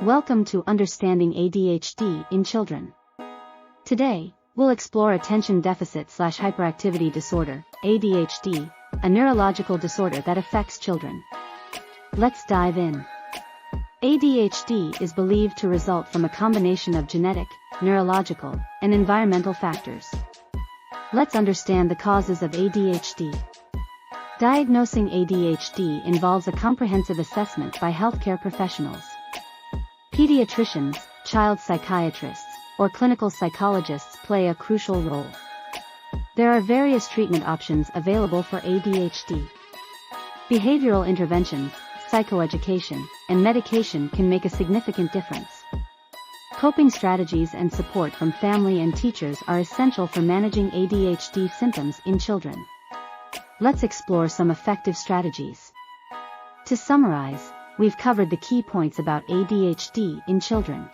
Welcome to Understanding ADHD in Children. Today, we'll explore Attention-Deficit-Hyperactivity Disorder, ADHD, a neurological disorder that affects children. Let's dive in. ADHD is believed to result from a combination of genetic, neurological, and environmental factors. Let's understand the causes of ADHD. Diagnosing ADHD involves a comprehensive assessment by healthcare professionals. Pediatricians, child psychiatrists, or clinical psychologists play a crucial role. There are various treatment options available for ADHD. Behavioral interventions, psychoeducation, and medication can make a significant difference. Coping strategies and support from family and teachers are essential for managing ADHD symptoms in children. Let's explore some effective strategies. To summarize, we've covered the key points about ADHD in children.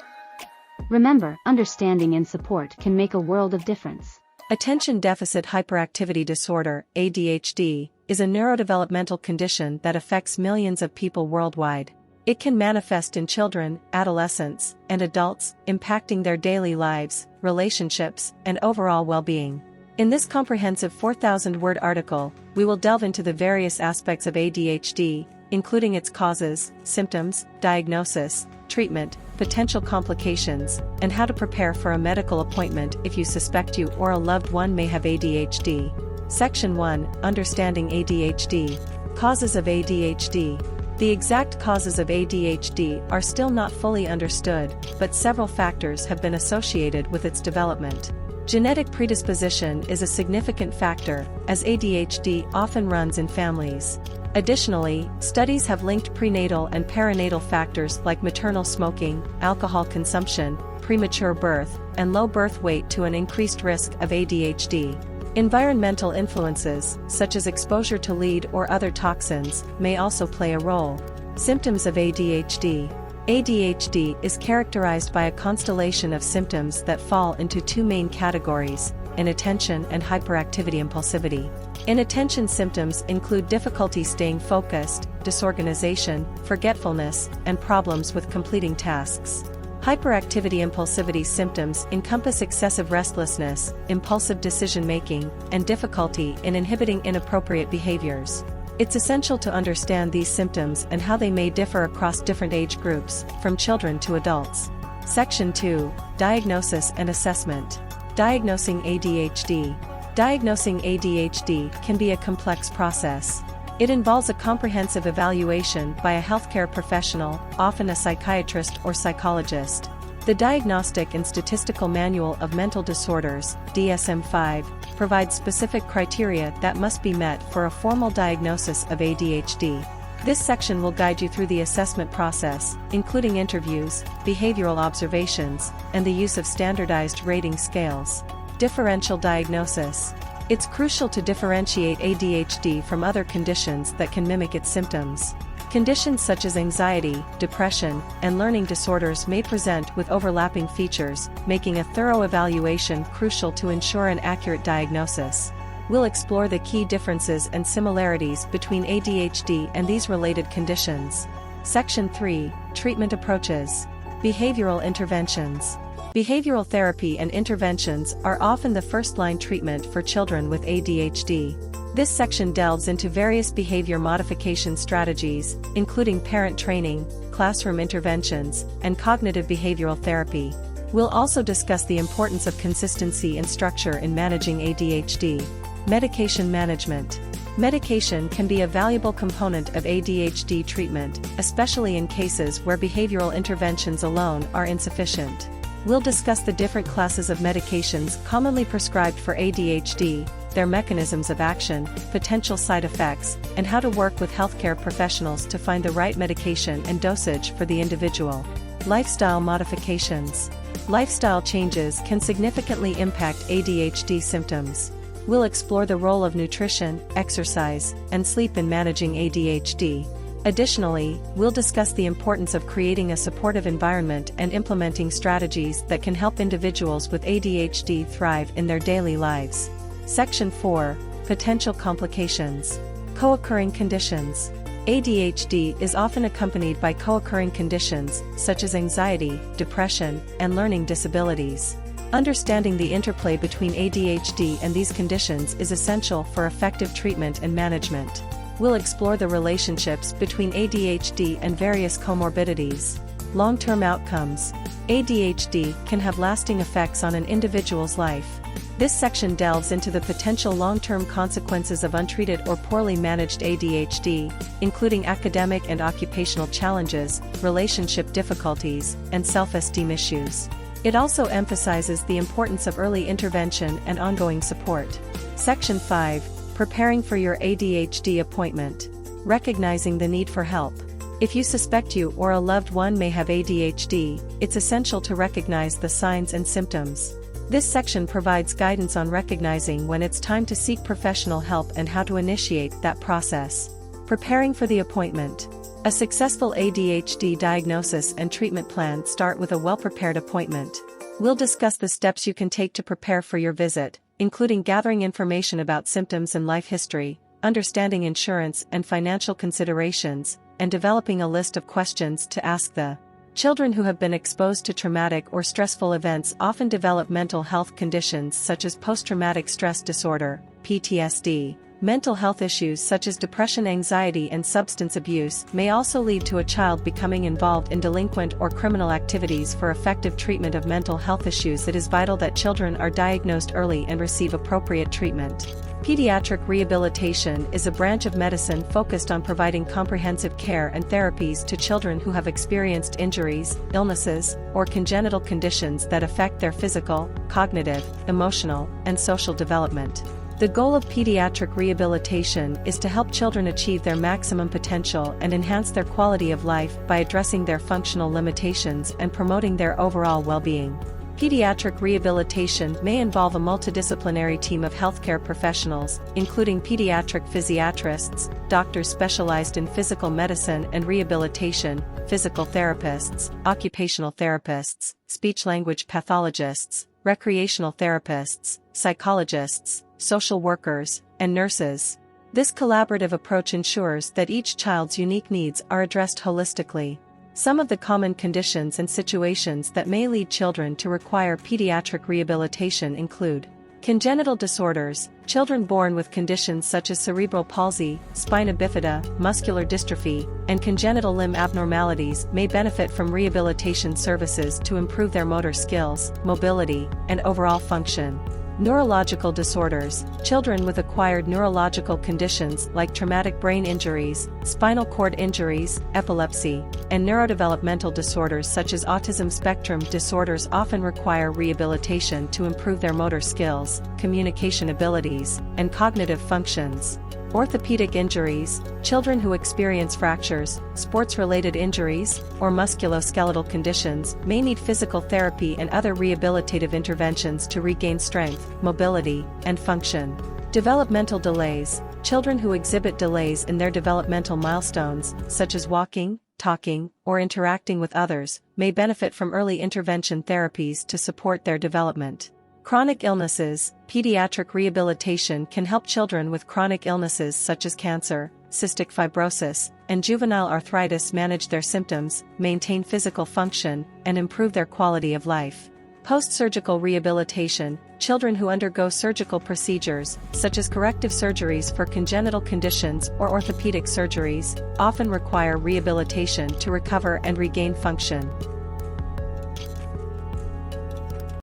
Remember, understanding and support can make a world of difference. Attention-Deficit-Hyperactivity Disorder, ADHD, is a neurodevelopmental condition that affects millions of people worldwide. It can manifest in children, adolescents, and adults, impacting their daily lives, relationships, and overall well-being. In this comprehensive 4,000-word article, we will delve into the various aspects of ADHD, including its causes, symptoms, diagnosis, treatment, potential complications, and how to prepare for a medical appointment if you suspect you or a loved one may have ADHD. Section 1, Understanding ADHD. Causes of ADHD. The exact causes of ADHD are still not fully understood, but several factors have been associated with its development. Genetic predisposition is a significant factor, as ADHD often runs in families. Additionally, studies have linked prenatal and perinatal factors like maternal smoking, alcohol consumption, premature birth, and low birth weight to an increased risk of ADHD. Environmental influences, such as exposure to lead or other toxins, may also play a role. Symptoms of ADHD. ADHD is characterized by a constellation of symptoms that fall into two main categories: inattention and hyperactivity impulsivity. Inattention symptoms include difficulty staying focused, disorganization, forgetfulness, and problems with completing tasks. Hyperactivity impulsivity symptoms encompass excessive restlessness, impulsive decision-making, and difficulty in inhibiting inappropriate behaviors. It's essential to understand these symptoms and how they may differ across different age groups, from children to adults. Section 2, Diagnosis and Assessment. Diagnosing ADHD. Diagnosing ADHD can be a complex process. It involves a comprehensive evaluation by a healthcare professional, often a psychiatrist or psychologist. The Diagnostic and Statistical Manual of Mental Disorders, DSM-5, provides specific criteria that must be met for a formal diagnosis of ADHD. This section will guide you through the assessment process, including interviews, behavioral observations, and the use of standardized rating scales. Differential diagnosis. It's crucial to differentiate ADHD from other conditions that can mimic its symptoms. Conditions such as anxiety, depression, and learning disorders may present with overlapping features, making a thorough evaluation crucial to ensure an accurate diagnosis. We'll explore the key differences and similarities between ADHD and these related conditions. Section 3, Treatment Approaches. Behavioral interventions. Behavioral therapy and interventions are often the first-line treatment for children with ADHD. This section delves into various behavior modification strategies, including parent training, classroom interventions, and cognitive behavioral therapy. We'll also discuss the importance of consistency and structure in managing ADHD. Medication management. Medication can be a valuable component of ADHD treatment, especially in cases where behavioral interventions alone are insufficient. We'll discuss the different classes of medications commonly prescribed for ADHD, their mechanisms of action, potential side effects, and how to work with healthcare professionals to find the right medication and dosage for the individual. Lifestyle modifications. Lifestyle changes can significantly impact ADHD symptoms. We'll explore the role of nutrition, exercise, and sleep in managing ADHD. Additionally, we'll discuss the importance of creating a supportive environment and implementing strategies that can help individuals with ADHD thrive in their daily lives. Section 4, Potential complications. Co-occurring conditions. ADHD is often accompanied by co-occurring conditions, such as anxiety, depression, and learning disabilities. Understanding the interplay between ADHD and these conditions is essential for effective treatment and management. We'll explore the relationships between ADHD and various comorbidities. Long-term outcomes. ADHD can have lasting effects on an individual's life. This section delves into the potential long-term consequences of untreated or poorly managed ADHD, including academic and occupational challenges, relationship difficulties, and self-esteem issues. It also emphasizes the importance of early intervention and ongoing support. Section 5. Preparing for your ADHD appointment. Recognizing the need for help. If you suspect you or a loved one may have ADHD, it's essential to recognize the signs and symptoms. This section provides guidance on recognizing when it's time to seek professional help and how to initiate that process. Preparing for the appointment. A successful ADHD diagnosis and treatment plan start with a well-prepared appointment. We'll discuss the steps you can take to prepare for your visit, including gathering information about symptoms and life history, understanding insurance and financial considerations, and developing a list of questions to ask the children who have been exposed to traumatic or stressful events often develop mental health conditions such as post-traumatic stress disorder, PTSD. Mental health issues such as depression, anxiety, and substance abuse may also lead to a child becoming involved in delinquent or criminal activities. For effective treatment of mental health issues, it is vital that children are diagnosed early and receive appropriate treatment. Pediatric rehabilitation is a branch of medicine focused on providing comprehensive care and therapies to children who have experienced injuries, illnesses, or congenital conditions that affect their physical, cognitive, emotional, and social development. The goal of pediatric rehabilitation is to help children achieve their maximum potential and enhance their quality of life by addressing their functional limitations and promoting their overall well-being. Pediatric rehabilitation may involve a multidisciplinary team of healthcare professionals, including pediatric physiatrists, doctors specialized in physical medicine and rehabilitation, physical therapists, occupational therapists, speech-language pathologists, recreational therapists, psychologists, social workers, and nurses. This collaborative approach ensures that each child's unique needs are addressed holistically. Some of the common conditions and situations that may lead children to require pediatric rehabilitation include congenital disorders. Children born with conditions such as cerebral palsy, spina bifida, muscular dystrophy, and congenital limb abnormalities may benefit from rehabilitation services to improve their motor skills, mobility, and overall function. Neurological disorders. Children with acquired neurological conditions like traumatic brain injuries, spinal cord injuries, epilepsy, and neurodevelopmental disorders such as autism spectrum disorders often require rehabilitation to improve their motor skills, communication abilities, and cognitive functions. Orthopedic injuries. Children who experience fractures, sports-related injuries, or musculoskeletal conditions may need physical therapy and other rehabilitative interventions to regain strength, mobility, and function. Developmental delays. Children who exhibit delays in their developmental milestones, such as walking, talking, or interacting with others, may benefit from early intervention therapies to support their development. Chronic illnesses. Pediatric rehabilitation can help children with chronic illnesses such as cancer, cystic fibrosis, and juvenile arthritis manage their symptoms, maintain physical function, and improve their quality of life. Post-surgical rehabilitation. Children who undergo surgical procedures, such as corrective surgeries for congenital conditions or orthopedic surgeries, often require rehabilitation to recover and regain function.